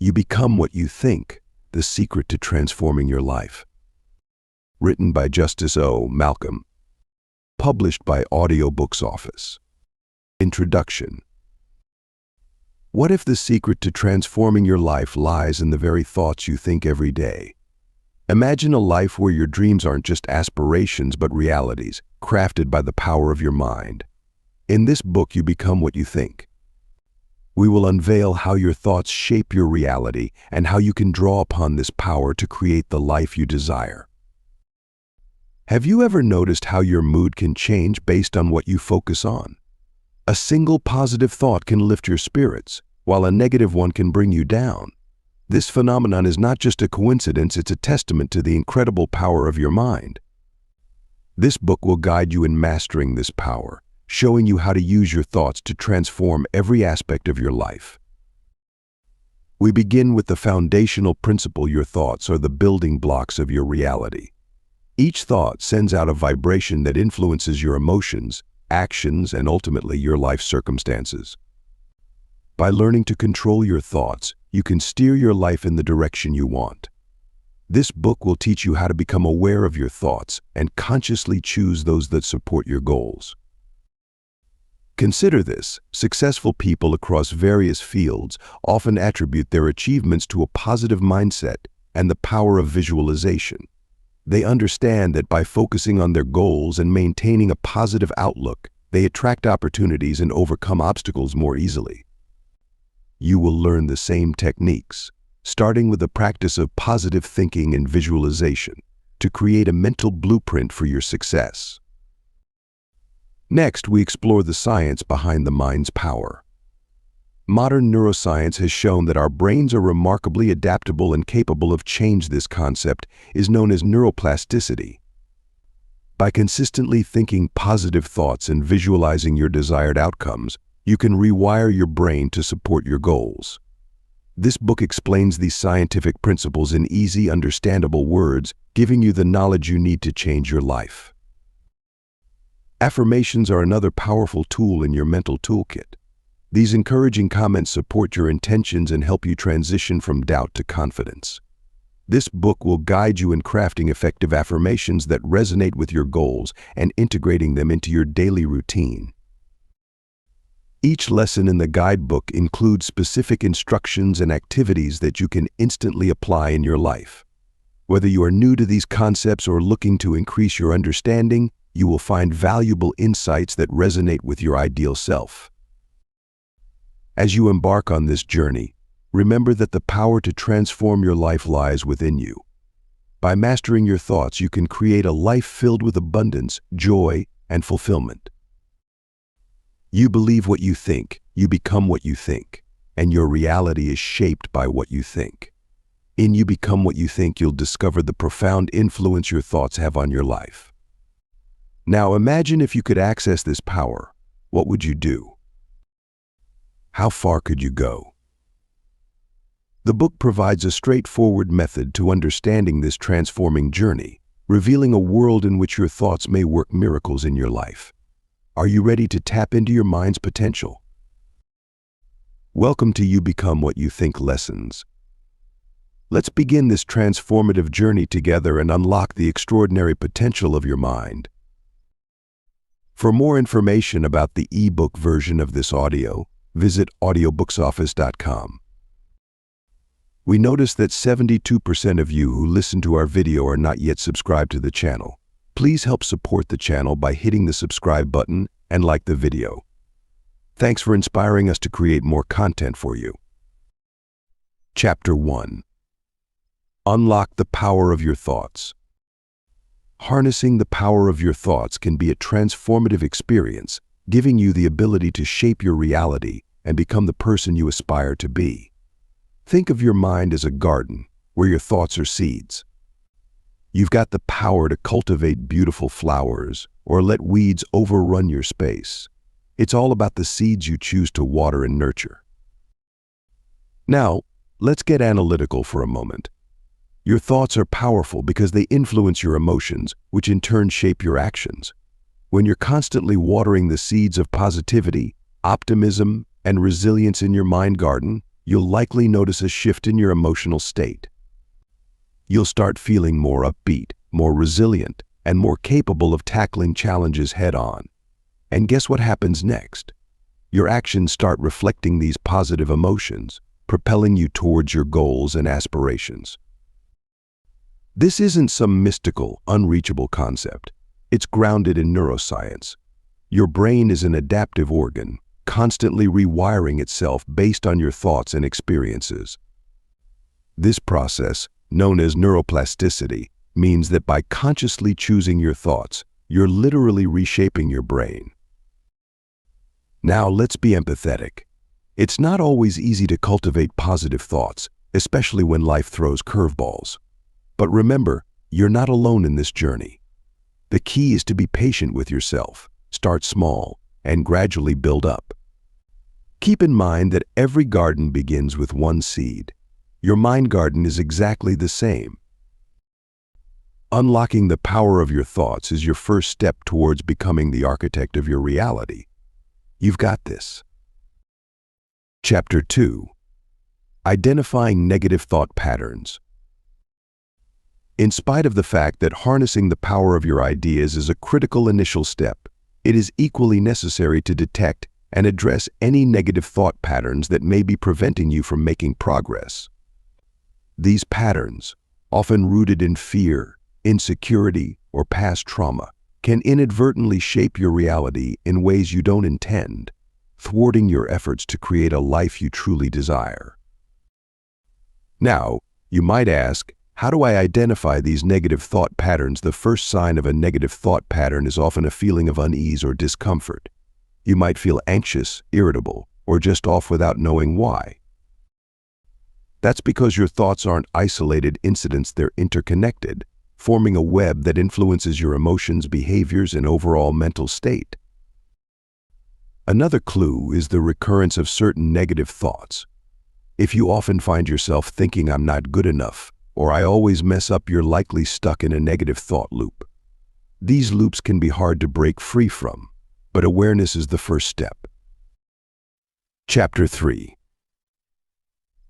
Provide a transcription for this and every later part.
You Become What You Think, The Secret to Transforming Your Life. Written by Justice O. Malcolm. Published by Audiobooks Office. Introduction. What if the secret to transforming your life lies in the very thoughts you think every day? Imagine a life where your dreams aren't just aspirations but realities, crafted by the power of your mind. In this book, You Become What You Think. We will unveil how your thoughts shape your reality and how you can draw upon this power to create the life you desire. Have you ever noticed how your mood can change based on what you focus on? A single positive thought can lift your spirits, while a negative one can bring you down. This phenomenon is not just a coincidence, it's a testament to the incredible power of your mind. This book will guide you in mastering this power, showing you how to use your thoughts to transform every aspect of your life. We begin with the foundational principle: your thoughts are the building blocks of your reality. Each thought sends out a vibration that influences your emotions, actions, and ultimately your life circumstances. By learning to control your thoughts, you can steer your life in the direction you want. This book will teach you how to become aware of your thoughts and consciously choose those that support your goals. Consider this: successful people across various fields often attribute their achievements to a positive mindset and the power of visualization. They understand that by focusing on their goals and maintaining a positive outlook, they attract opportunities and overcome obstacles more easily. You will learn the same techniques, starting with the practice of positive thinking and visualization, to create a mental blueprint for your success. Next, we explore the science behind the mind's power. Modern neuroscience has shown that our brains are remarkably adaptable and capable of change. This concept is known as neuroplasticity. By consistently thinking positive thoughts and visualizing your desired outcomes, you can rewire your brain to support your goals. This book explains these scientific principles in easy, understandable words, giving you the knowledge you need to change your life. Affirmations are another powerful tool in your mental toolkit. These encouraging comments support your intentions and help you transition from doubt to confidence. This book will guide you in crafting effective affirmations that resonate with your goals and integrating them into your daily routine. Each lesson in the guidebook includes specific instructions and activities that you can instantly apply in your life. Whether you are new to these concepts or looking to increase your understanding, you will find valuable insights that resonate with your ideal self. As you embark on this journey, remember that the power to transform your life lies within you. By mastering your thoughts, you can create a life filled with abundance, joy, and fulfillment. You believe what you think, you become what you think, and your reality is shaped by what you think. In You Become What You Think, you'll discover the profound influence your thoughts have on your life. Now imagine if you could access this power. What would you do? How far could you go? The book provides a straightforward method to understanding this transforming journey, revealing a world in which your thoughts may work miracles in your life. Are you ready to tap into your mind's potential? Welcome to You Become What You Think lessons. Let's begin this transformative journey together and unlock the extraordinary potential of your mind. For more information about the ebook version of this audio, visit audiobooksoffice.com. We notice that 72% of you who listen to our video are not yet subscribed to the channel. Please help support the channel by hitting the subscribe button and like the video. Thanks for inspiring us to create more content for you. Chapter 1. Unlock the power of your thoughts. Harnessing the power of your thoughts can be a transformative experience, giving you the ability to shape your reality and become the person you aspire to be. Think of your mind as a garden where your thoughts are seeds. You've got the power to cultivate beautiful flowers or let weeds overrun your space. It's all about the seeds you choose to water and nurture. Now, let's get analytical for a moment. Your thoughts are powerful because they influence your emotions, which in turn shape your actions. When you're constantly watering the seeds of positivity, optimism, and resilience in your mind garden, you'll likely notice a shift in your emotional state. You'll start feeling more upbeat, more resilient, and more capable of tackling challenges head-on. And guess what happens next? Your actions start reflecting these positive emotions, propelling you towards your goals and aspirations. This isn't some mystical, unreachable concept. It's grounded in neuroscience. Your brain is an adaptive organ, constantly rewiring itself based on your thoughts and experiences. This process, known as neuroplasticity, means that by consciously choosing your thoughts, you're literally reshaping your brain. Now, let's be empathetic. It's not always easy to cultivate positive thoughts, especially when life throws curveballs. But remember, you're not alone in this journey. The key is to be patient with yourself, start small, and gradually build up. Keep in mind that every garden begins with one seed. Your mind garden is exactly the same. Unlocking the power of your thoughts is your first step towards becoming the architect of your reality. You've got this. Chapter 2. Identifying negative thought patterns. In spite of the fact that harnessing the power of your ideas is a critical initial step, it is equally necessary to detect and address any negative thought patterns that may be preventing you from making progress. These patterns, often rooted in fear, insecurity, or past trauma, can inadvertently shape your reality in ways you don't intend, thwarting your efforts to create a life you truly desire. Now, you might ask, how do I identify these negative thought patterns? The first sign of a negative thought pattern is often a feeling of unease or discomfort. You might feel anxious, irritable, or just off without knowing why. That's because your thoughts aren't isolated incidents, they're interconnected, forming a web that influences your emotions, behaviors, and overall mental state. Another clue is the recurrence of certain negative thoughts. If you often find yourself thinking, "I'm not good enough," or "I always mess up," you're likely stuck in a negative thought loop. These loops can be hard to break free from, but awareness is the first step. Chapter 3.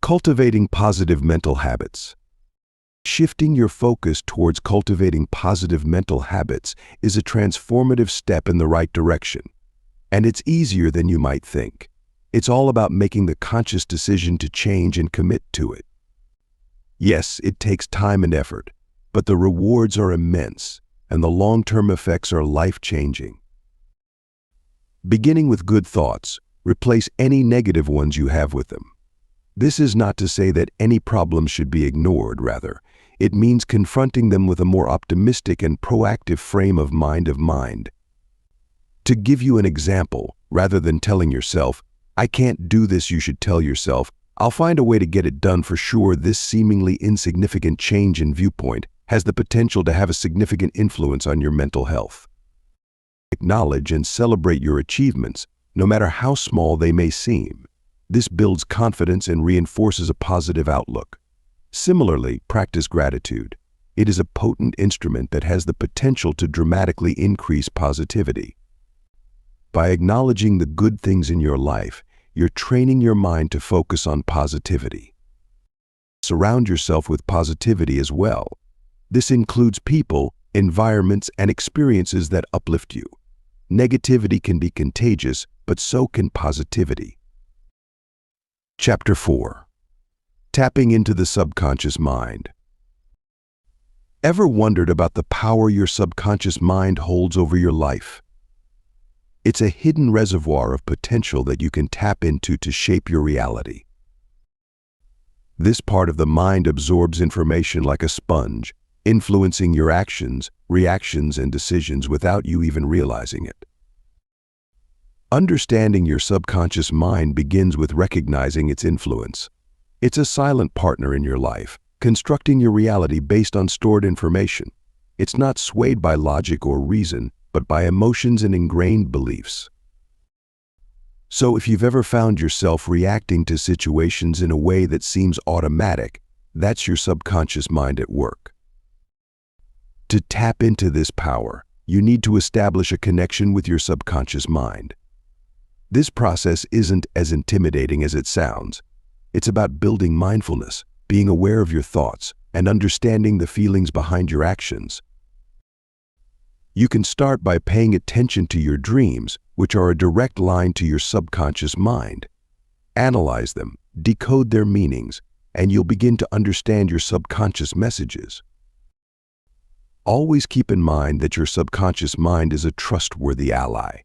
Cultivating positive mental habits. Shifting your focus towards cultivating positive mental habits is a transformative step in the right direction, and it's easier than you might think. It's all about making the conscious decision to change and commit to it. Yes, it takes time and effort, but the rewards are immense, and the long-term effects are life-changing. Beginning with good thoughts, replace any negative ones you have with them. This is not to say that any problems should be ignored, rather, it means confronting them with a more optimistic and proactive frame of mind. To give you an example, rather than telling yourself, "I can't do this," you should tell yourself, "I'll find a way to get it done for sure." This seemingly insignificant change in viewpoint has the potential to have a significant influence on your mental health. Acknowledge and celebrate your achievements, no matter how small they may seem. This builds confidence and reinforces a positive outlook. Similarly, practice gratitude. It is a potent instrument that has the potential to dramatically increase positivity. By acknowledging the good things in your life, you're training your mind to focus on positivity. Surround yourself with positivity as well. This includes people, environments, and experiences that uplift you. Negativity can be contagious, but so can positivity. Chapter 4. Tapping into the subconscious mind. Ever wondered about the power your subconscious mind holds over your life? It's a hidden reservoir of potential that you can tap into to shape your reality. This part of the mind absorbs information like a sponge, influencing your actions, reactions, and decisions without you even realizing it. Understanding your subconscious mind begins with recognizing its influence. It's a silent partner in your life, constructing your reality based on stored information. It's not swayed by logic or reason, but by emotions and ingrained beliefs. So if you've ever found yourself reacting to situations in a way that seems automatic, that's your subconscious mind at work. To tap into this power, you need to establish a connection with your subconscious mind. This process isn't as intimidating as it sounds. It's about building mindfulness, being aware of your thoughts, and understanding the feelings behind your actions. You can start by paying attention to your dreams, which are a direct line to your subconscious mind. Analyze them, decode their meanings, and you'll begin to understand your subconscious messages. Always keep in mind that your subconscious mind is a trustworthy ally.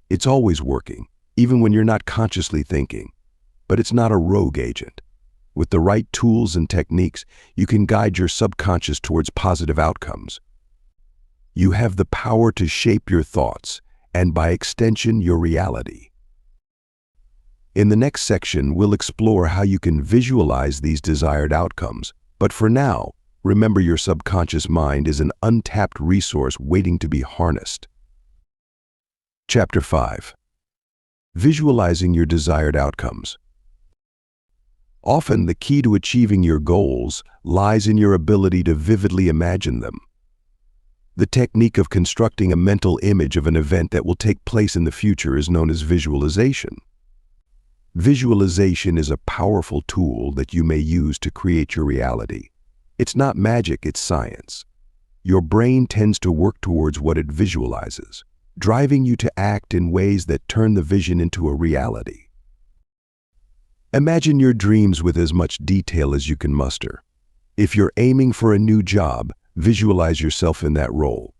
It's always working, even when you're not consciously thinking. But it's not a rogue agent. With the right tools and techniques, you can guide your subconscious towards positive outcomes. You have the power to shape your thoughts, and by extension, your reality. In the next section, we'll explore how you can visualize these desired outcomes. But for now, remember your subconscious mind is an untapped resource waiting to be harnessed. Chapter 5. Visualizing your desired outcomes. Often, the key to achieving your goals lies in your ability to vividly imagine them. The technique of constructing a mental image of an event that will take place in the future is known as visualization. Visualization is a powerful tool that you may use to create your reality. It's not magic, it's science. Your brain tends to work towards what it visualizes, driving you to act in ways that turn the vision into a reality. Imagine your dreams with as much detail as you can muster. If you're aiming for a new job, visualize yourself in that role.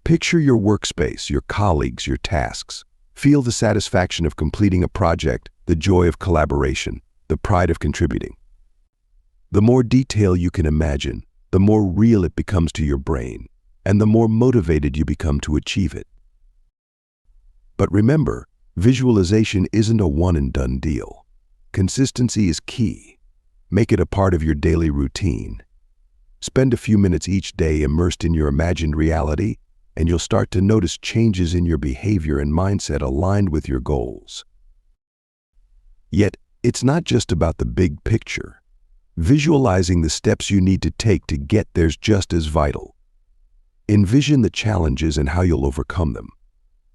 Picture your workspace, your colleagues, your tasks. Feel the satisfaction of completing a project, the joy of collaboration, the pride of contributing. The more detail you can imagine, the more real it becomes to your brain, and the more motivated you become to achieve it. But remember, visualization isn't a one-and-done deal. Consistency is key. Make it a part of your daily routine. Spend a few minutes each day immersed in your imagined reality, and you'll start to notice changes in your behavior and mindset aligned with your goals. Yet, it's not just about the big picture. Visualizing the steps you need to take to get there's just as vital. Envision the challenges and how you'll overcome them.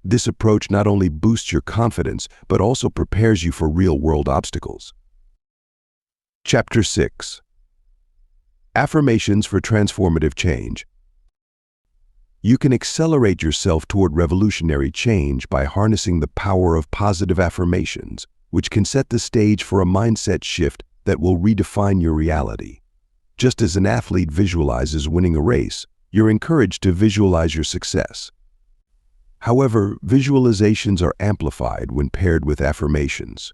This approach not only boosts your confidence, but also prepares you for real-world obstacles. Chapter 6. Affirmations for transformative change. You can accelerate yourself toward revolutionary change by harnessing the power of positive affirmations, which can set the stage for a mindset shift that will redefine your reality. Just as an athlete visualizes winning a race, you're encouraged to visualize your success. However, visualizations are amplified when paired with affirmations.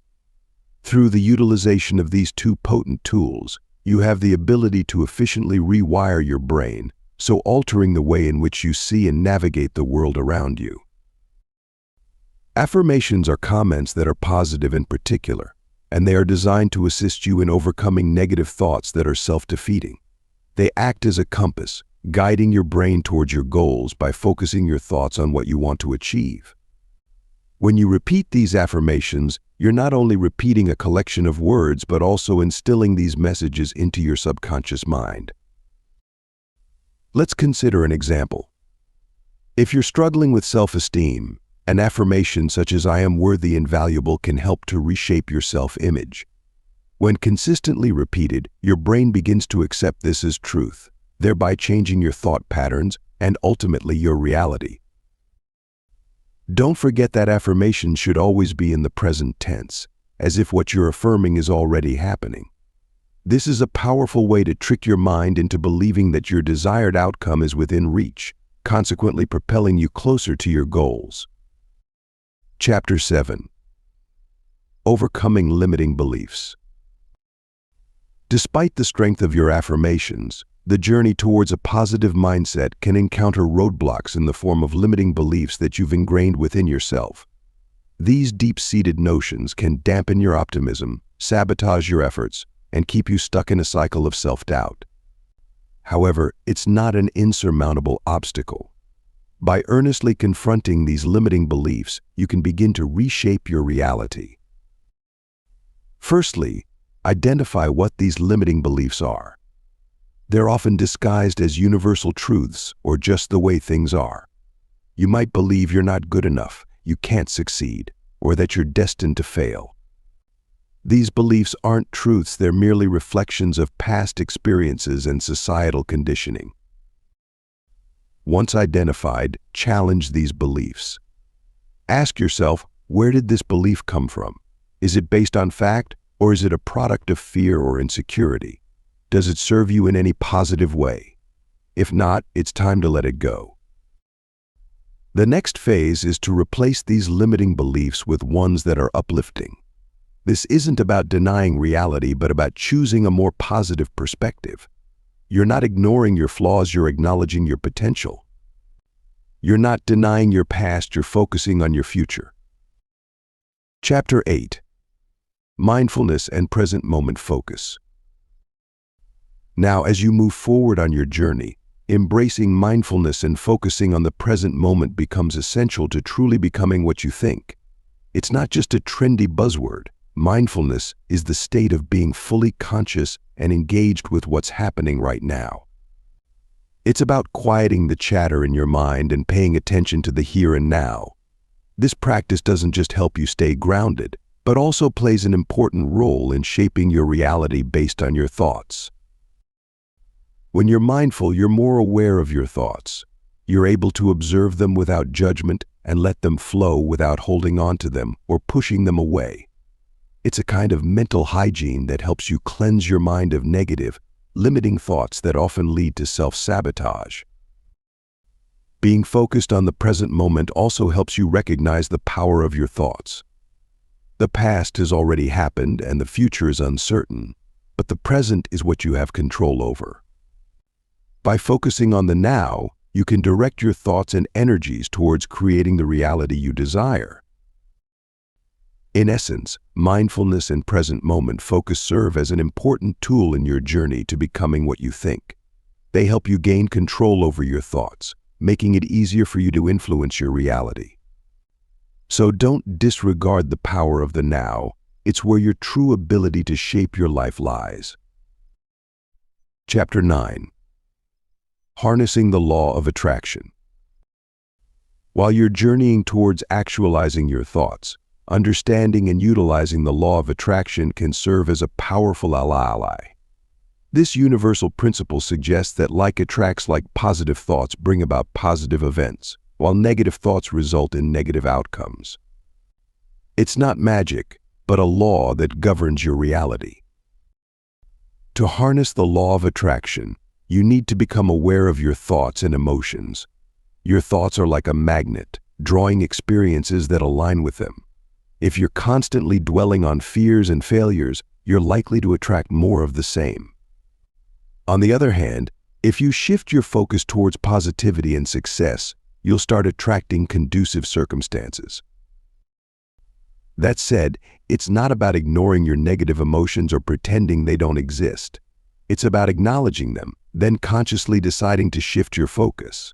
Through the utilization of these two potent tools, you have the ability to efficiently rewire your brain, so altering the way in which you see and navigate the world around you. Affirmations are comments that are positive in particular, and they are designed to assist you in overcoming negative thoughts that are self-defeating. They act as a compass, guiding your brain towards your goals by focusing your thoughts on what you want to achieve. When you repeat these affirmations, you're not only repeating a collection of words, but also instilling these messages into your subconscious mind. Let's consider an example. If you're struggling with self-esteem, an affirmation such as "I am worthy and valuable" can help to reshape your self-image. When consistently repeated, your brain begins to accept this as truth, thereby changing your thought patterns and ultimately your reality. Don't forget that affirmations should always be in the present tense, as if what you're affirming is already happening. This is a powerful way to trick your mind into believing that your desired outcome is within reach, consequently propelling you closer to your goals. Chapter 7. Overcoming limiting beliefs. Despite the strength of your affirmations, the journey towards a positive mindset can encounter roadblocks in the form of limiting beliefs that you've ingrained within yourself. These deep-seated notions can dampen your optimism, sabotage your efforts, and keep you stuck in a cycle of self-doubt. However, it's not an insurmountable obstacle. By earnestly confronting these limiting beliefs, you can begin to reshape your reality. Firstly, identify what these limiting beliefs are. They're often disguised as universal truths or just the way things are. You might believe you're not good enough, you can't succeed, or that you're destined to fail. These beliefs aren't truths, they're merely reflections of past experiences and societal conditioning. Once identified, challenge these beliefs. Ask yourself, where did this belief come from? Is it based on fact, or is it a product of fear or insecurity? Does it serve you in any positive way? If not, it's time to let it go. The next phase is to replace these limiting beliefs with ones that are uplifting. This isn't about denying reality, but about choosing a more positive perspective. You're not ignoring your flaws, you're acknowledging your potential. You're not denying your past, you're focusing on your future. Chapter 8. Mindfulness and Present Moment Focus. Now, as you move forward on your journey, embracing mindfulness and focusing on the present moment becomes essential to truly becoming what you think. It's not just a trendy buzzword. Mindfulness is the state of being fully conscious and engaged with what's happening right now. It's about quieting the chatter in your mind and paying attention to the here and now. This practice doesn't just help you stay grounded, but also plays an important role in shaping your reality based on your thoughts. When you're mindful, you're more aware of your thoughts. You're able to observe them without judgment and let them flow without holding on to them or pushing them away. It's a kind of mental hygiene that helps you cleanse your mind of negative, limiting thoughts that often lead to self-sabotage. Being focused on the present moment also helps you recognize the power of your thoughts. The past has already happened and the future is uncertain, but the present is what you have control over. By focusing on the now, you can direct your thoughts and energies towards creating the reality you desire. In essence, mindfulness and present moment focus serve as an important tool in your journey to becoming what you think. They help you gain control over your thoughts, making it easier for you to influence your reality. So don't disregard the power of the now. It's where your true ability to shape your life lies. Chapter 9. Harnessing the Law of Attraction. While you're journeying towards actualizing your thoughts, understanding and utilizing the law of attraction can serve as a powerful ally. This universal principle suggests that like attracts like, positive thoughts bring about positive events, while negative thoughts result in negative outcomes. It's not magic, but a law that governs your reality. To harness the law of attraction, you need to become aware of your thoughts and emotions. Your thoughts are like a magnet, drawing experiences that align with them. If you're constantly dwelling on fears and failures, you're likely to attract more of the same. On the other hand, if you shift your focus towards positivity and success, you'll start attracting conducive circumstances. That said, it's not about ignoring your negative emotions or pretending they don't exist. It's about acknowledging them, then consciously deciding to shift your focus.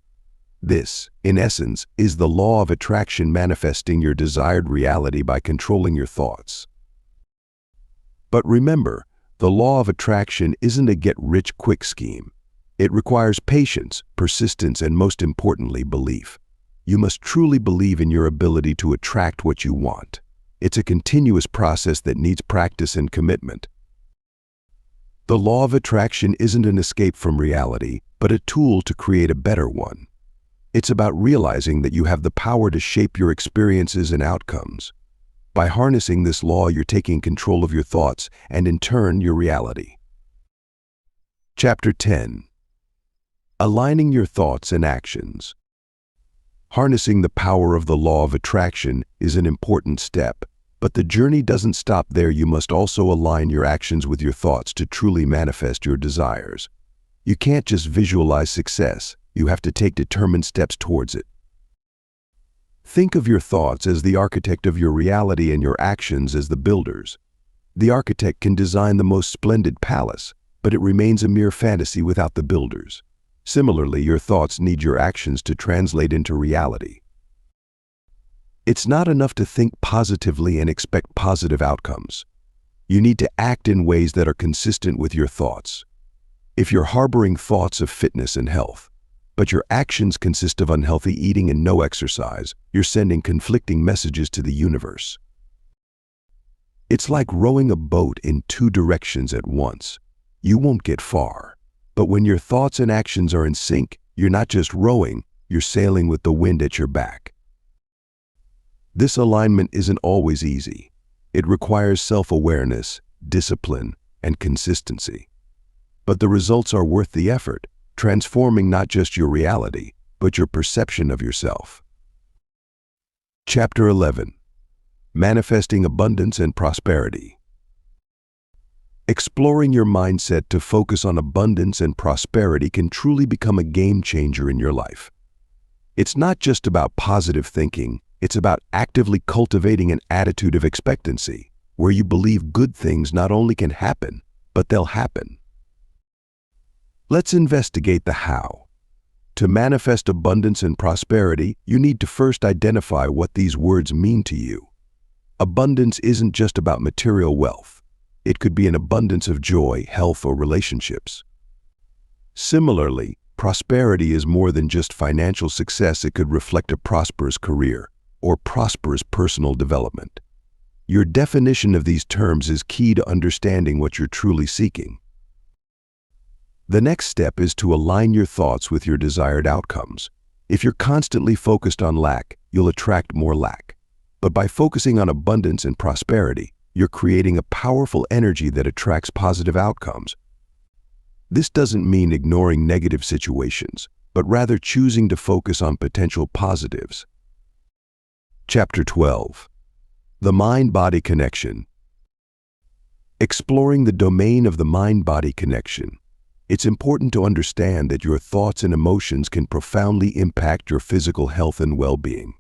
This, in essence, is the law of attraction manifesting your desired reality by controlling your thoughts. But remember, the law of attraction isn't a get-rich-quick scheme. It requires patience, persistence, and most importantly, belief. You must truly believe in your ability to attract what you want. It's a continuous process that needs practice and commitment. The law of attraction isn't an escape from reality, but a tool to create a better one. It's about realizing that you have the power to shape your experiences and outcomes. By harnessing this law, you're taking control of your thoughts and, in turn, your reality. Chapter 10. Aligning your thoughts and actions. Harnessing the power of the law of attraction is an important step, but the journey doesn't stop there. You must also align your actions with your thoughts to truly manifest your desires. You can't just visualize success. You have to take determined steps towards it. Think of your thoughts as the architect of your reality and your actions as the builders. The architect can design the most splendid palace, but it remains a mere fantasy without the builders. Similarly, your thoughts need your actions to translate into reality. It's not enough to think positively and expect positive outcomes. You need to act in ways that are consistent with your thoughts. If you're harboring thoughts of fitness and health, but your actions consist of unhealthy eating and no exercise, you're sending conflicting messages to the universe. It's like rowing a boat in two directions at once. You won't get far. But when your thoughts and actions are in sync, you're not just rowing, you're sailing with the wind at your back. This alignment isn't always easy. It requires self-awareness, discipline, and consistency. But the results are worth the effort, transforming not just your reality, but your perception of yourself. Chapter 11. Manifesting Abundance and Prosperity. Exploring your mindset to focus on abundance and prosperity can truly become a game changer in your life. It's not just about positive thinking, it's about actively cultivating an attitude of expectancy, where you believe good things not only can happen, but they'll happen. Let's investigate the how. To manifest abundance and prosperity, you need to first identify what these words mean to you. Abundance isn't just about material wealth. It could be an abundance of joy, health, or relationships. Similarly, prosperity is more than just financial success. It could reflect a prosperous career or prosperous personal development. Your definition of these terms is key to understanding what you're truly seeking. The next step is to align your thoughts with your desired outcomes. If you're constantly focused on lack, you'll attract more lack. But by focusing on abundance and prosperity, you're creating a powerful energy that attracts positive outcomes. This doesn't mean ignoring negative situations, but rather choosing to focus on potential positives. Chapter 12. The Mind-Body Connection. Exploring the domain of the mind-body connection. It's important to understand that your thoughts and emotions can profoundly impact your physical health and well-being.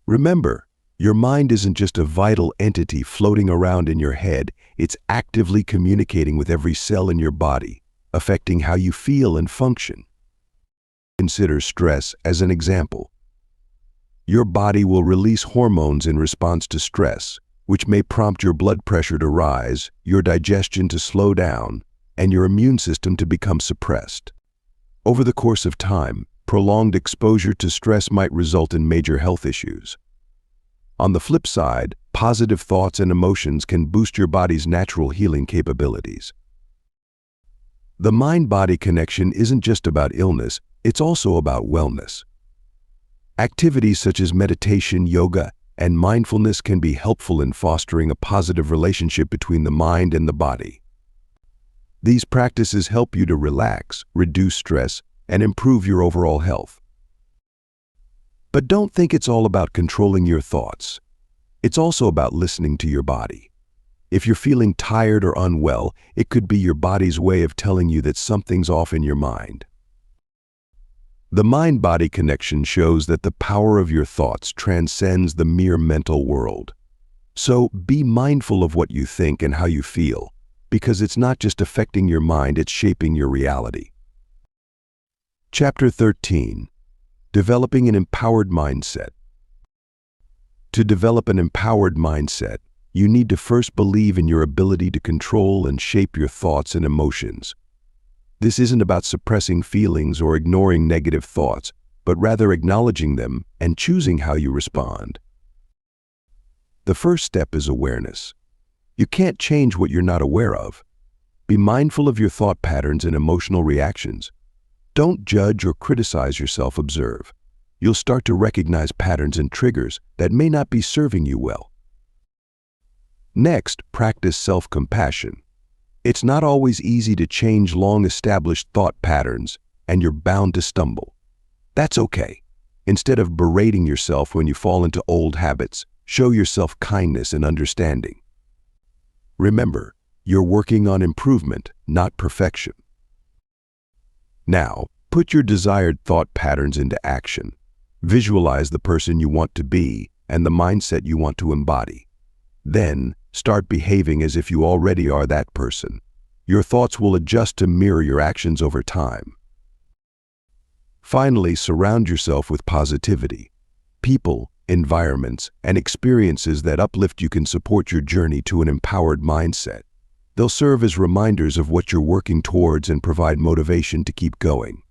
Remember, your mind isn't just a vital entity floating around in your head, it's actively communicating with every cell in your body, affecting how you feel and function. Consider stress as an example. Your body will release hormones in response to stress, which may prompt your blood pressure to rise, your digestion to slow down, and your immune system to become suppressed. Over the course of time, prolonged exposure to stress might result in major health issues. On the flip side, positive thoughts and emotions can boost your body's natural healing capabilities. The mind-body connection isn't just about illness, it's also about wellness. Activities such as meditation, yoga, and mindfulness can be helpful in fostering a positive relationship between the mind and the body. These practices help you to relax, reduce stress, and improve your overall health. But don't think it's all about controlling your thoughts. It's also about listening to your body. If you're feeling tired or unwell, it could be your body's way of telling you that something's off in your mind. The mind-body connection shows that the power of your thoughts transcends the mere mental world. So be mindful of what you think and how you feel, because it's not just affecting your mind, it's shaping your reality. Chapter 13. Developing an Empowered Mindset. To develop an empowered mindset, you need to first believe in your ability to control and shape your thoughts and emotions. This isn't about suppressing feelings or ignoring negative thoughts, but rather acknowledging them and choosing how you respond. The first step is awareness. You can't change what you're not aware of. Be mindful of your thought patterns and emotional reactions. Don't judge or criticize yourself, observe. You'll start to recognize patterns and triggers that may not be serving you well. Next, practice self-compassion. It's not always easy to change long-established thought patterns, and you're bound to stumble. That's okay. Instead of berating yourself when you fall into old habits, show yourself kindness and understanding. Remember, you're working on improvement, not perfection. Now, put your desired thought patterns into action. Visualize the person you want to be and the mindset you want to embody. Then, start behaving as if you already are that person. Your thoughts will adjust to mirror your actions over time. Finally, surround yourself with positivity. People, environments, and experiences that uplift you can support your journey to an empowered mindset. They'll serve as reminders of what you're working towards and provide motivation to keep going.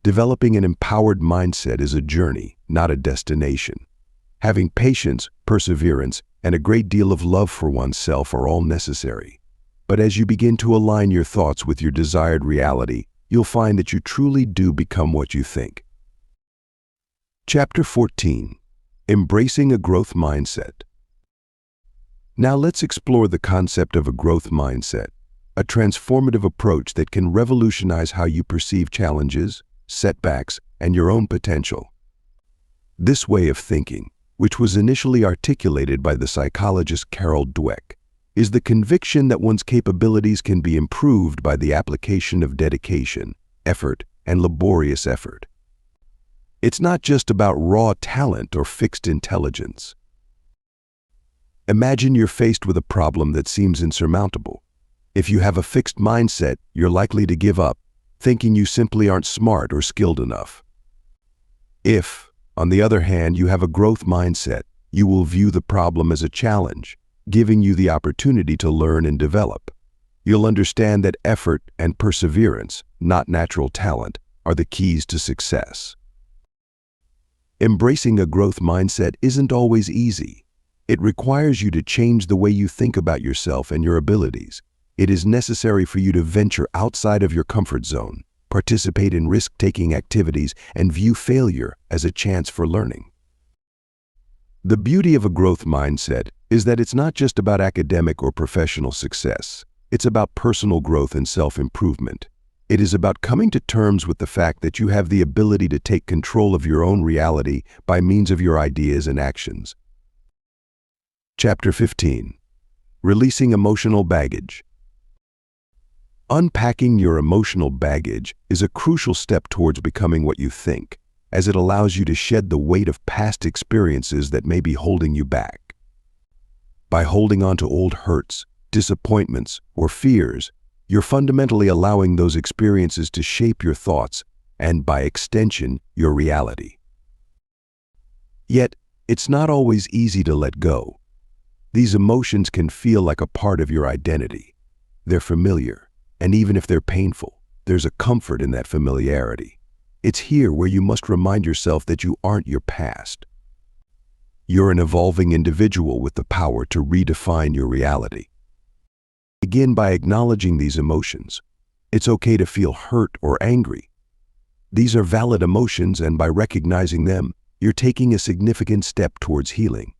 Developing an empowered mindset is a journey, not a destination. Having patience, perseverance, and a great deal of love for oneself are all necessary. But as you begin to align your thoughts with your desired reality, you'll find that you truly do become what you think. Chapter 14. Embracing a Growth Mindset. Now let's explore the concept of a growth mindset, a transformative approach that can revolutionize how you perceive challenges, setbacks, and your own potential. This way of thinking, which was initially articulated by the psychologist Carol Dweck, is the conviction that one's capabilities can be improved by the application of dedication, effort, and laborious effort. It's not just about raw talent or fixed intelligence. Imagine you're faced with a problem that seems insurmountable. If you have a fixed mindset, you're likely to give up, thinking you simply aren't smart or skilled enough. If, on the other hand, you have a growth mindset, you will view the problem as a challenge, giving you the opportunity to learn and develop. You'll understand that effort and perseverance, not natural talent, are the keys to success. Embracing a growth mindset isn't always easy. It requires you to change the way you think about yourself and your abilities. It is necessary for you to venture outside of your comfort zone, participate in risk-taking activities, and view failure as a chance for learning. The beauty of a growth mindset is that it's not just about academic or professional success. It's about personal growth and self-improvement. It is about coming to terms with the fact that you have the ability to take control of your own reality by means of your ideas and actions. Chapter 15. Releasing Emotional Baggage. Unpacking your emotional baggage is a crucial step towards becoming what you think, as it allows you to shed the weight of past experiences that may be holding you back. By holding on to old hurts, disappointments, or fears, you're fundamentally allowing those experiences to shape your thoughts and, by extension, your reality. Yet, it's not always easy to let go. These emotions can feel like a part of your identity. They're familiar, and even if they're painful, there's a comfort in that familiarity. It's here where you must remind yourself that you aren't your past. You're an evolving individual with the power to redefine your reality. Begin by acknowledging these emotions. It's okay to feel hurt or angry. These are valid emotions, and by recognizing them, you're taking a significant step towards healing.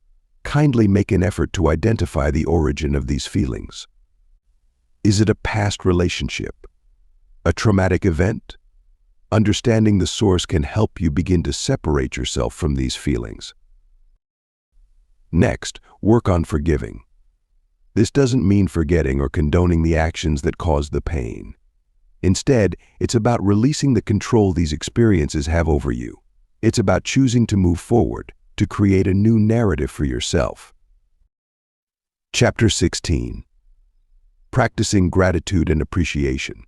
Kindly make an effort to identify the origin of these feelings. Is it a past relationship? A traumatic event? Understanding the source can help you begin to separate yourself from these feelings. Next, work on forgiving. This doesn't mean forgetting or condoning the actions that caused the pain. Instead, it's about releasing the control these experiences have over you. It's about choosing to move forward, to create a new narrative for yourself. Chapter 16. Practicing Gratitude and Appreciation.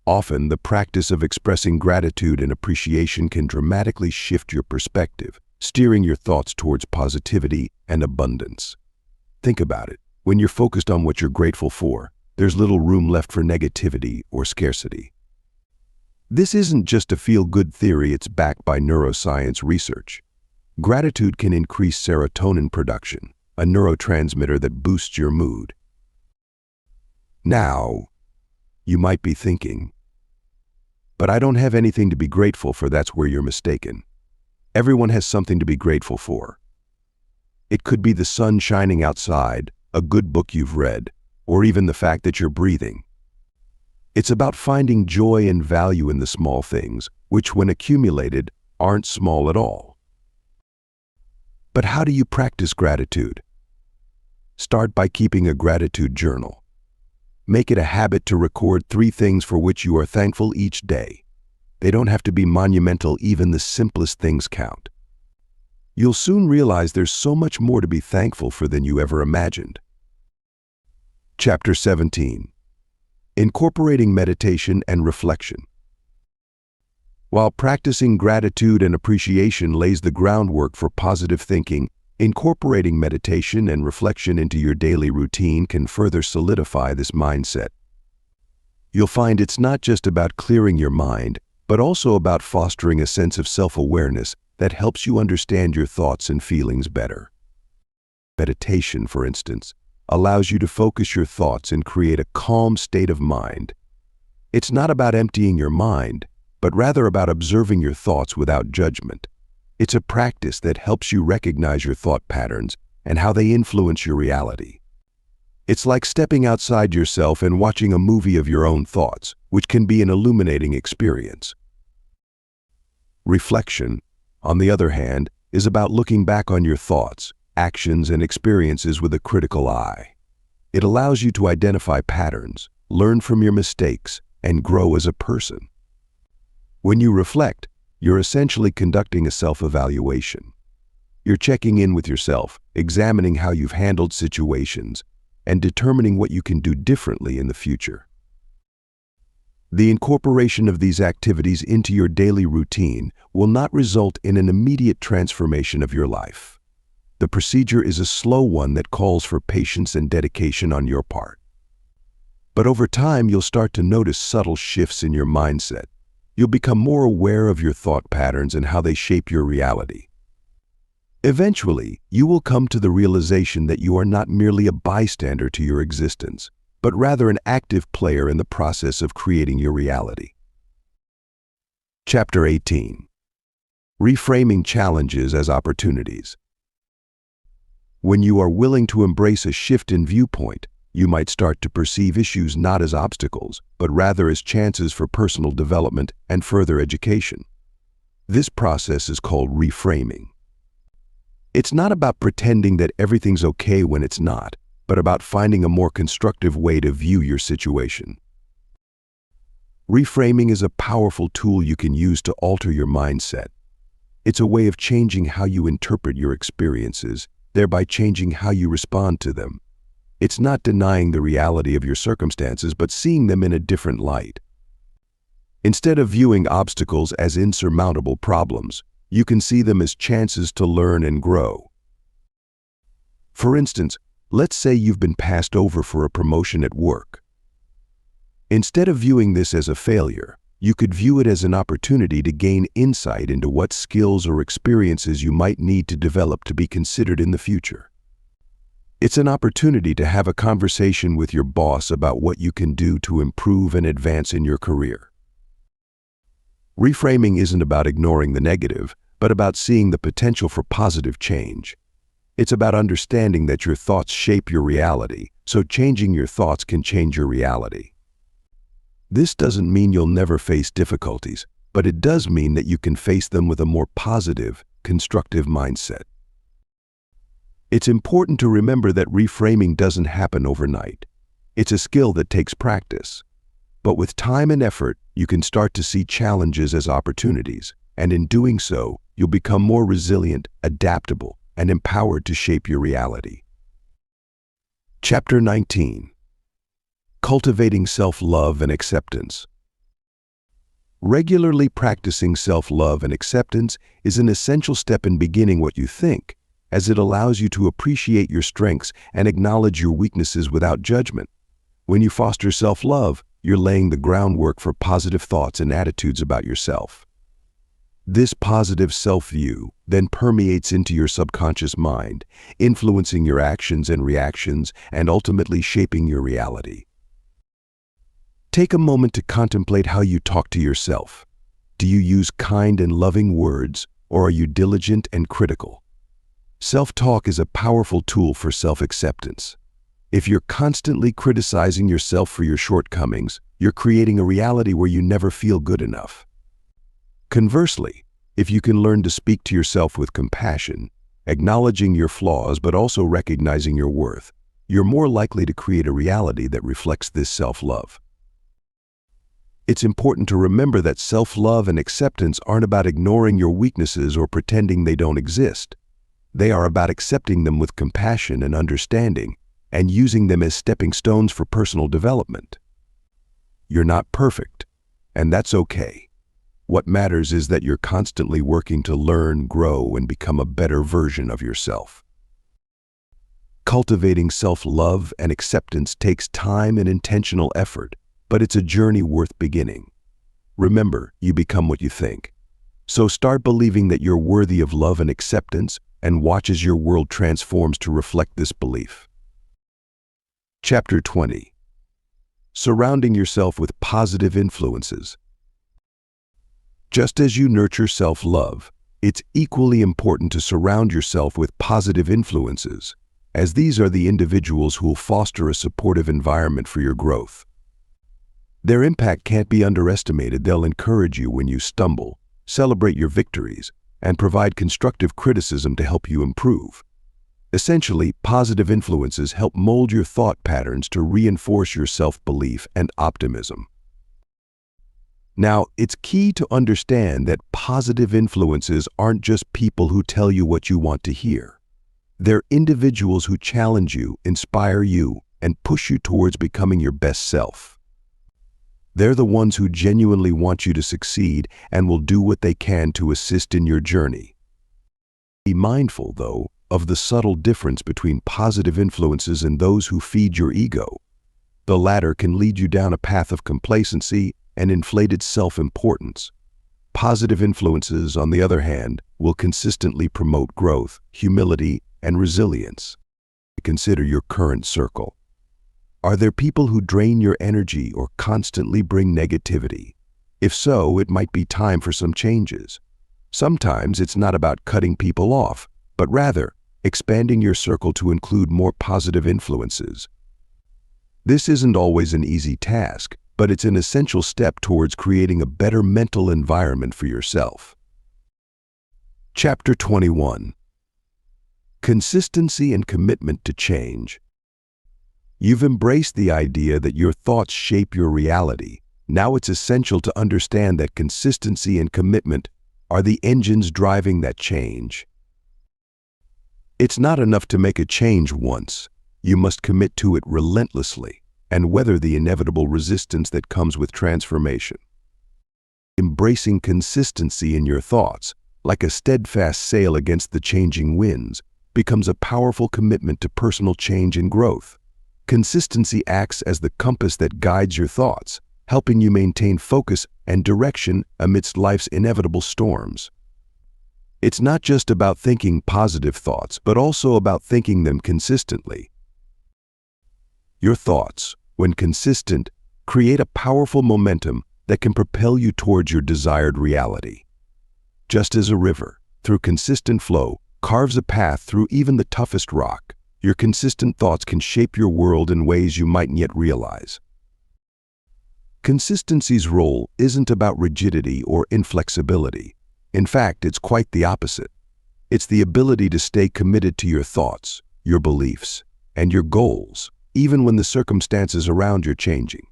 Often, the practice of expressing gratitude and appreciation can dramatically shift your perspective, steering your thoughts towards positivity and abundance. Think about it. When you're focused on what you're grateful for, there's little room left for negativity or scarcity. This isn't just a feel-good theory, it's backed by neuroscience research. Gratitude can increase serotonin production, a neurotransmitter that boosts your mood. Now, you might be thinking, but I don't have anything to be grateful for. That's where you're mistaken. Everyone has something to be grateful for. It could be the sun shining outside, a good book you've read, or even the fact that you're breathing. It's about finding joy and value in the small things, which when accumulated, aren't small at all. But how do you practice gratitude? Start by keeping a gratitude journal. Make it a habit to record 3 things for which you are thankful each day. They don't have to be monumental, even the simplest things count. You'll soon realize there's so much more to be thankful for than you ever imagined. Chapter 17. Incorporating Meditation and Reflection. While practicing gratitude and appreciation lays the groundwork for positive thinking, incorporating meditation and reflection into your daily routine can further solidify this mindset. You'll find it's not just about clearing your mind, but also about fostering a sense of self-awareness that helps you understand your thoughts and feelings better. Meditation, for instance, allows you to focus your thoughts and create a calm state of mind. It's not about emptying your mind, but rather about observing your thoughts without judgment. It's a practice that helps you recognize your thought patterns and how they influence your reality. It's like stepping outside yourself and watching a movie of your own thoughts, which can be an illuminating experience. Reflection, on the other hand, is about looking back on your thoughts, actions, and experiences with a critical eye. It allows you to identify patterns, learn from your mistakes, and grow as a person. When you reflect, you're essentially conducting a self-evaluation. You're checking in with yourself, examining how you've handled situations, and determining what you can do differently in the future. The incorporation of these activities into your daily routine will not result in an immediate transformation of your life. The procedure is a slow one that calls for patience and dedication on your part. But over time, you'll start to notice subtle shifts in your mindset. You'll become more aware of your thought patterns and how they shape your reality. Eventually, you will come to the realization that you are not merely a bystander to your existence, but rather an active player in the process of creating your reality. Chapter 18. Reframing challenges as opportunities. When you are willing to embrace a shift in viewpoint, you might start to perceive issues not as obstacles, but rather as chances for personal development and further education. This process is called reframing. It's not about pretending that everything's okay when it's not, but about finding a more constructive way to view your situation. Reframing is a powerful tool you can use to alter your mindset. It's a way of changing how you interpret your experiences, thereby changing how you respond to them. It's not denying the reality of your circumstances, but seeing them in a different light. Instead of viewing obstacles as insurmountable problems, you can see them as chances to learn and grow. For instance, let's say you've been passed over for a promotion at work. Instead of viewing this as a failure, you could view it as an opportunity to gain insight into what skills or experiences you might need to develop to be considered in the future. It's an opportunity to have a conversation with your boss about what you can do to improve and advance in your career. Reframing isn't about ignoring the negative, but about seeing the potential for positive change. It's about understanding that your thoughts shape your reality, so changing your thoughts can change your reality. This doesn't mean you'll never face difficulties, but it does mean that you can face them with a more positive, constructive mindset. It's important to remember that reframing doesn't happen overnight. It's a skill that takes practice. But with time and effort, you can start to see challenges as opportunities, and in doing so, you'll become more resilient, adaptable, and empowered to shape your reality. Chapter 19. Cultivating self-love and acceptance. Regularly practicing self-love and acceptance is an essential step in beginning what you think, as it allows you to appreciate your strengths and acknowledge your weaknesses without judgment. When you foster self-love, you're laying the groundwork for positive thoughts and attitudes about yourself. This positive self-view then permeates into your subconscious mind, influencing your actions and reactions and ultimately shaping your reality. Take a moment to contemplate how you talk to yourself. Do you use kind and loving words, or are you diligent and critical? Self-talk is a powerful tool for self-acceptance. If you're constantly criticizing yourself for your shortcomings, you're creating a reality where you never feel good enough. Conversely, if you can learn to speak to yourself with compassion, acknowledging your flaws but also recognizing your worth, you're more likely to create a reality that reflects this self-love. It's important to remember that self-love and acceptance aren't about ignoring your weaknesses or pretending they don't exist. They are about accepting them with compassion and understanding, and using them as stepping stones for personal development. You're not perfect, and that's okay. What matters is that you're constantly working to learn, grow, and become a better version of yourself. Cultivating self-love and acceptance takes time and intentional effort, but it's a journey worth beginning. Remember, you become what you think. So start believing that you're worthy of love and acceptance, and watch as your world transforms to reflect this belief. Chapter 20. Surrounding yourself with positive influences. Just as you nurture self-love, it's equally important to surround yourself with positive influences, as these are the individuals who will foster a supportive environment for your growth. Their impact can't be underestimated. They'll encourage you when you stumble, celebrate your victories, and provide constructive criticism to help you improve. Essentially, positive influences help mold your thought patterns to reinforce your self-belief and optimism. Now, it's key to understand that positive influences aren't just people who tell you what you want to hear. They're individuals who challenge you, inspire you, and push you towards becoming your best self. They're the ones who genuinely want you to succeed and will do what they can to assist in your journey. Be mindful, though, of the subtle difference between positive influences and those who feed your ego. The latter can lead you down a path of complacency and inflated self-importance. Positive influences, on the other hand, will consistently promote growth, humility, and resilience. Consider your current circle. Are there people who drain your energy or constantly bring negativity? If so, it might be time for some changes. Sometimes it's not about cutting people off, but rather expanding your circle to include more positive influences. This isn't always an easy task, but it's an essential step towards creating a better mental environment for yourself. Chapter 21. Consistency and commitment to change. You've embraced the idea that your thoughts shape your reality. Now it's essential to understand that consistency and commitment are the engines driving that change. It's not enough to make a change once. You must commit to it relentlessly and weather the inevitable resistance that comes with transformation. Embracing consistency in your thoughts, like a steadfast sail against the changing winds, becomes a powerful commitment to personal change and growth. Consistency acts as the compass that guides your thoughts, helping you maintain focus and direction amidst life's inevitable storms. It's not just about thinking positive thoughts, but also about thinking them consistently. Your thoughts, when consistent, create a powerful momentum that can propel you towards your desired reality. Just as a river, through consistent flow, carves a path through even the toughest rock, your consistent thoughts can shape your world in ways you mightn't yet realize. Consistency's role isn't about rigidity or inflexibility. In fact, it's quite the opposite. It's the ability to stay committed to your thoughts, your beliefs, and your goals, even when the circumstances around you are changing.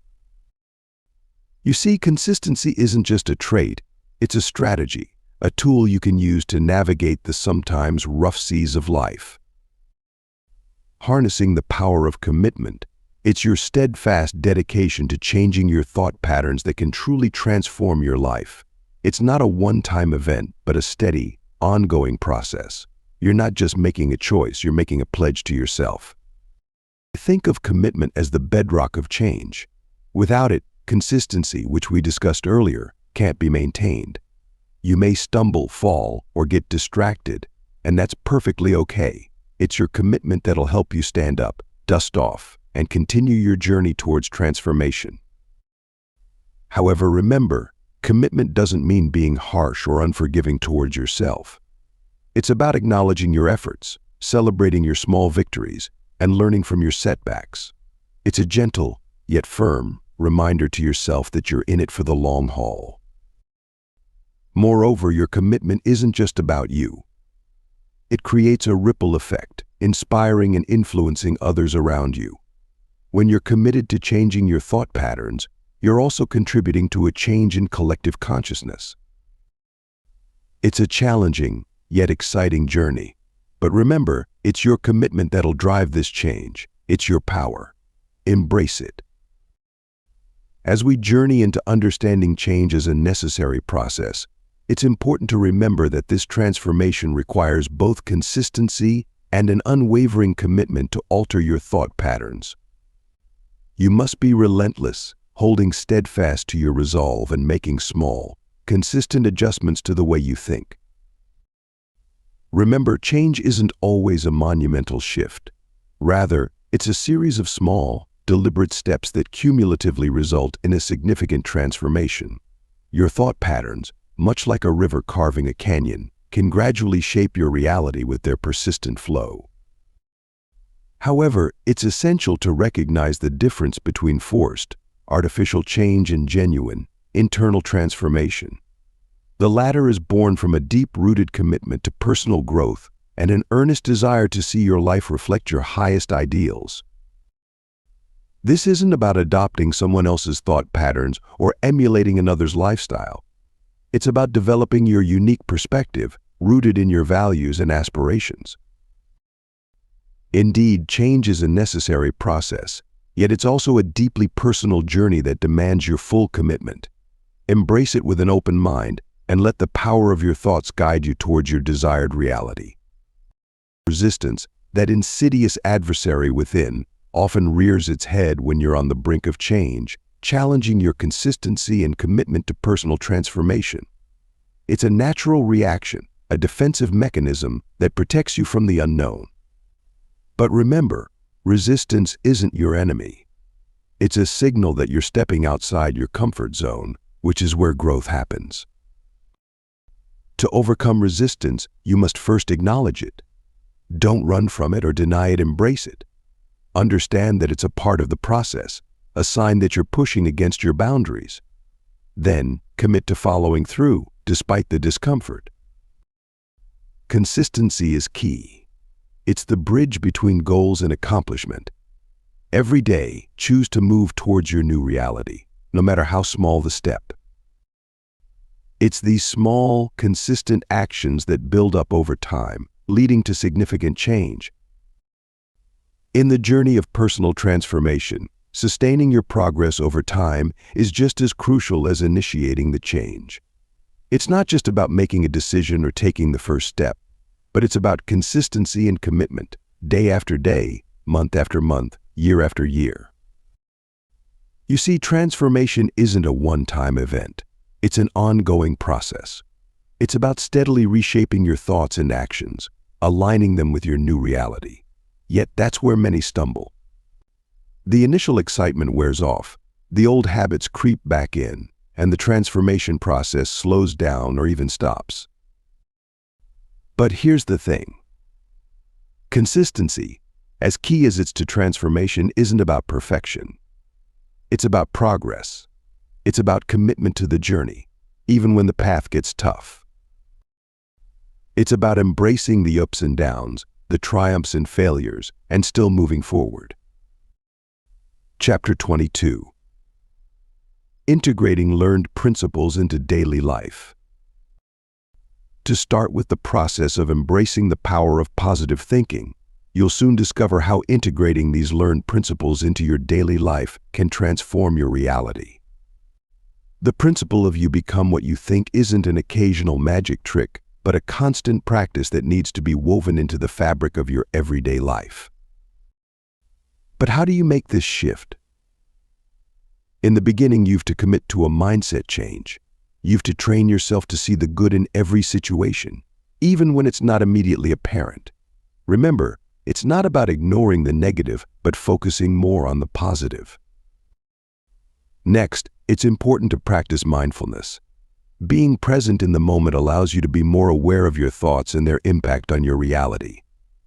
You see, consistency isn't just a trait, it's a strategy, a tool you can use to navigate the sometimes rough seas of life. Harnessing the power of commitment, it's your steadfast dedication to changing your thought patterns that can truly transform your life. It's not a one-time event, but a steady, ongoing process. You're not just making a choice, you're making a pledge to yourself. Think of commitment as the bedrock of change. Without it, consistency, which we discussed earlier, can't be maintained. You may stumble, fall, or get distracted, and that's perfectly okay. It's your commitment that'll help you stand up, dust off, and continue your journey towards transformation. However, remember, commitment doesn't mean being harsh or unforgiving towards yourself. It's about acknowledging your efforts, celebrating your small victories, and learning from your setbacks. It's a gentle, yet firm, reminder to yourself that you're in it for the long haul. Moreover, your commitment isn't just about you. It creates a ripple effect, inspiring and influencing others around you. When you're committed to changing your thought patterns, you're also contributing to a change in collective consciousness. It's a challenging, yet exciting journey. But remember, it's your commitment that'll drive this change. It's your power. Embrace it. As we journey into understanding change as a necessary process, it's important to remember that this transformation requires both consistency and an unwavering commitment to alter your thought patterns. You must be relentless, holding steadfast to your resolve and making small, consistent adjustments to the way you think. Remember, change isn't always a monumental shift. Rather, it's a series of small, deliberate steps that cumulatively result in a significant transformation. Your thought patterns, much like a river carving a canyon, can gradually shape your reality with their persistent flow. However, it's essential to recognize the difference between forced, artificial change and genuine, internal transformation. The latter is born from a deep-rooted commitment to personal growth and an earnest desire to see your life reflect your highest ideals. This isn't about adopting someone else's thought patterns or emulating another's lifestyle. It's about developing your unique perspective, rooted in your values and aspirations. Indeed, change is a necessary process, yet it's also a deeply personal journey that demands your full commitment. Embrace it with an open mind and let the power of your thoughts guide you towards your desired reality. Resistance, that insidious adversary within, often rears its head when you're on the brink of change, challenging your consistency and commitment to personal transformation. It's a natural reaction, a defensive mechanism that protects you from the unknown. But remember, resistance isn't your enemy. It's a signal that you're stepping outside your comfort zone, which is where growth happens. To overcome resistance, you must first acknowledge it. Don't run from it or deny it, embrace it. Understand that it's a part of the process, a sign that you're pushing against your boundaries. Then, commit to following through, despite the discomfort. Consistency is key. It's the bridge between goals and accomplishment. Every day, choose to move towards your new reality, no matter how small the step. It's these small, consistent actions that build up over time, leading to significant change. In the journey of personal transformation, sustaining your progress over time is just as crucial as initiating the change. It's not just about making a decision or taking the first step, but it's about consistency and commitment, day after day, month after month, year after year. You see, transformation isn't a one-time event. It's an ongoing process. It's about steadily reshaping your thoughts and actions, aligning them with your new reality. Yet that's where many stumble. The initial excitement wears off, the old habits creep back in, and the transformation process slows down or even stops. But here's the thing. Consistency, as key as it's to transformation, isn't about perfection. It's about progress. It's about commitment to the journey, even when the path gets tough. It's about embracing the ups and downs, the triumphs and failures, and still moving forward. Chapter 22. Integrating learned principles into daily life. To start with the process of embracing the power of positive thinking, you'll soon discover how integrating these learned principles into your daily life can transform your reality. The principle of you become what you think isn't an occasional magic trick, but a constant practice that needs to be woven into the fabric of your everyday life. But how do you make this shift? In the beginning, you've to commit to a mindset change. You've to train yourself to see the good in every situation, even when it's not immediately apparent. Remember, it's not about ignoring the negative, but focusing more on the positive. Next, it's important to practice mindfulness. Being present in the moment allows you to be more aware of your thoughts and their impact on your reality.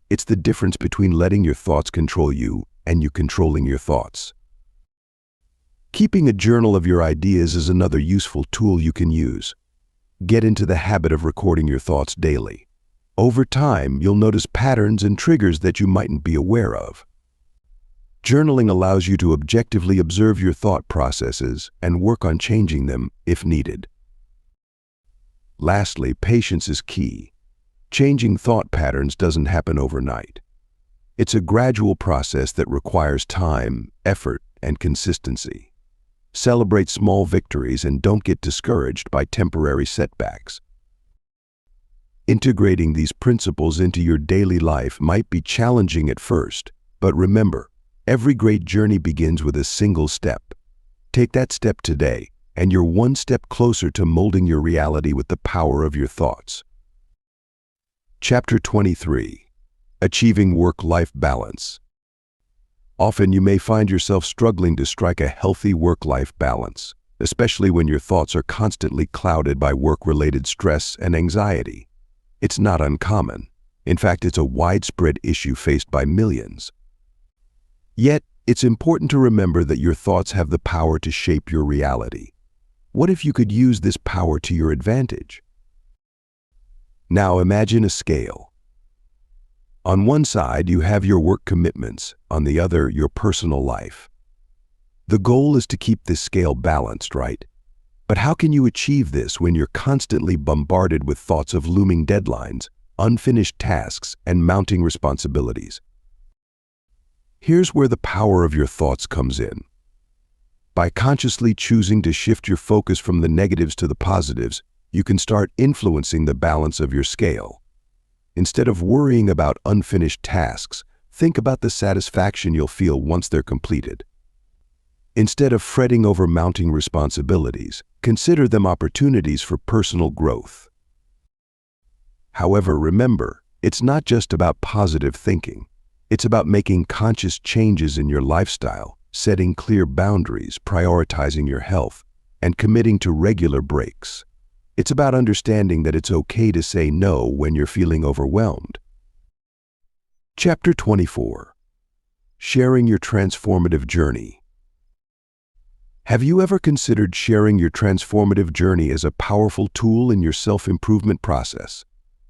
It's the difference between letting your thoughts control you and you controlling your thoughts. Keeping a journal of your ideas is another useful tool you can use. Get into the habit of recording your thoughts daily. Over time, you'll notice patterns and triggers that you mightn't be aware of. Journaling allows you to objectively observe your thought processes and work on changing them if needed. Lastly, patience is key. Changing thought patterns doesn't happen overnight. It's a gradual process that requires time, effort, and consistency. Celebrate small victories and don't get discouraged by temporary setbacks. Integrating these principles into your daily life might be challenging at first, but remember, every great journey begins with a single step. Take that step today, and you're one step closer to molding your reality with the power of your thoughts. Chapter 23. Achieving Work-Life Balance. Often you may find yourself struggling to strike a healthy work-life balance, especially when your thoughts are constantly clouded by work-related stress and anxiety. It's not uncommon. In fact, it's a widespread issue faced by millions. Yet, it's important to remember that your thoughts have the power to shape your reality. What if you could use this power to your advantage? Now imagine a scale. On one side, you have your work commitments, on the other, your personal life. The goal is to keep this scale balanced, right? But how can you achieve this when you're constantly bombarded with thoughts of looming deadlines, unfinished tasks, and mounting responsibilities? Here's where the power of your thoughts comes in. By consciously choosing to shift your focus from the negatives to the positives, you can start influencing the balance of your scale. Instead of worrying about unfinished tasks, think about the satisfaction you'll feel once they're completed. Instead of fretting over mounting responsibilities, consider them opportunities for personal growth. However, remember, it's not just about positive thinking. It's about making conscious changes in your lifestyle, setting clear boundaries, prioritizing your health, and committing to regular breaks. It's about understanding that it's okay to say no when you're feeling overwhelmed. Chapter 24. Sharing your transformative journey. Have you ever considered sharing your transformative journey as a powerful tool in your self-improvement process?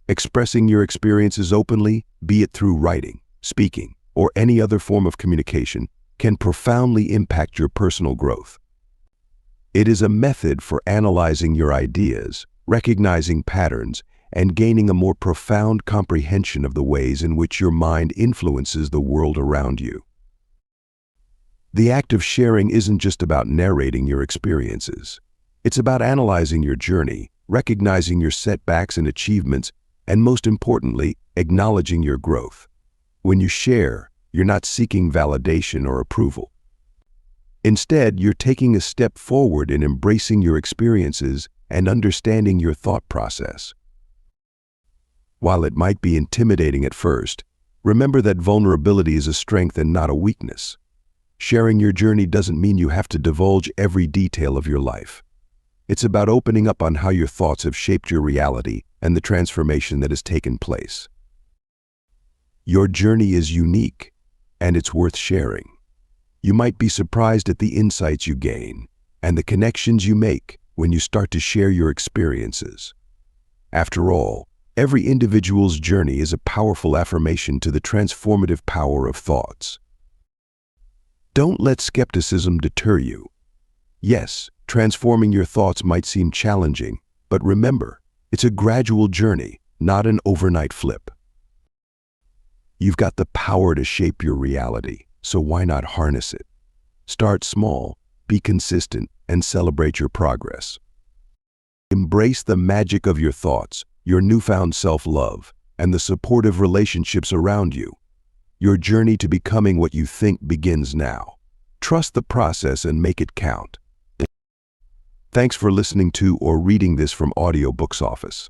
Expressing your experiences openly, be it through writing, speaking, or any other form of communication, can profoundly impact your personal growth. It is a method for analyzing your ideas, recognizing patterns, and gaining a more profound comprehension of the ways in which your mind influences the world around you. The act of sharing isn't just about narrating your experiences. It's about analyzing your journey, recognizing your setbacks and achievements, and most importantly, acknowledging your growth. When you share, you're not seeking validation or approval. Instead, you're taking a step forward in embracing your experiences and understanding your thought process. While it might be intimidating at first, remember that vulnerability is a strength and not a weakness. Sharing your journey doesn't mean you have to divulge every detail of your life. It's about opening up on how your thoughts have shaped your reality and the transformation that has taken place. Your journey is unique, and it's worth sharing. You might be surprised at the insights you gain and the connections you make when you start to share your experiences. After all, every individual's journey is a powerful affirmation to the transformative power of thoughts. Don't let skepticism deter you. Yes, transforming your thoughts might seem challenging, but remember, it's a gradual journey, not an overnight flip. You've got the power to shape your reality, so why not harness it? Start small, be consistent, and celebrate your progress. Embrace the magic of your thoughts, your newfound self-love, and the supportive relationships around you. Your journey to becoming what you think begins now. Trust the process and make it count. Thanks for listening to or reading this from Audiobooks Office.